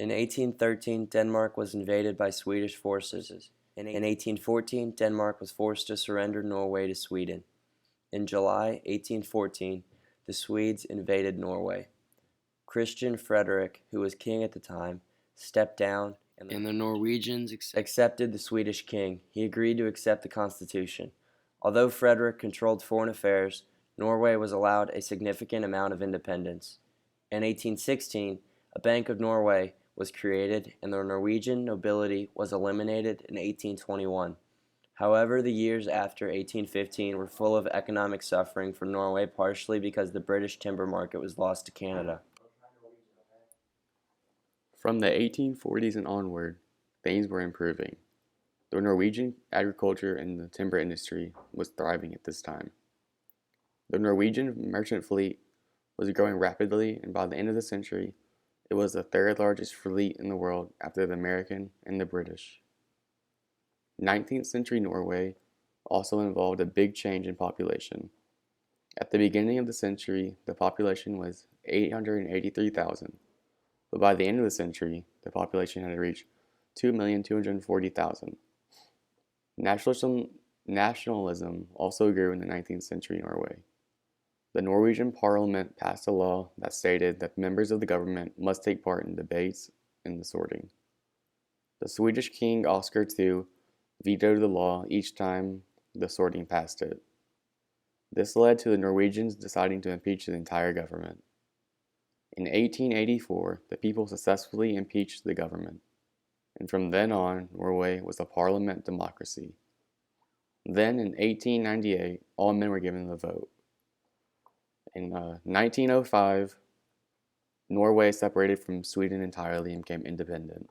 In 1813, Denmark was invaded by Swedish forces. In 1814, Denmark was forced to surrender Norway to Sweden. In July 1814, the Swedes invaded Norway. Christian Frederick, who was king at the time, stepped down, and the Norwegians accepted the Swedish king. He agreed to accept the constitution. Although Frederick controlled foreign affairs, Norway was allowed a significant amount of independence. In 1816, a Bank of Norway was created, and the Norwegian nobility was eliminated in 1821. However, the years after 1815 were full of economic suffering for Norway, partially because the British timber market was lost to Canada. From the 1840s and onward, things were improving. The Norwegian agriculture and the timber industry was thriving at this time. The Norwegian merchant fleet was growing rapidly, and by the end of the century, it was the third largest fleet in the world after the American and the British. 19th century Norway also involved a big change in population. At the beginning of the century, the population was 883,000, but by the end of the century, the population had reached 2,240,000. Nationalism also grew in the 19th century Norway. The Norwegian parliament passed a law that stated that members of the government must take part in debates and the sorting. The Swedish king Oscar II vetoed the law each time the sorting passed it. This led to the Norwegians deciding to impeach the entire government. In 1884, the people successfully impeached the government, and from then on, Norway was a parliament democracy. Then, in 1898, all men were given the vote. In 1905, Norway separated from Sweden entirely and became independent.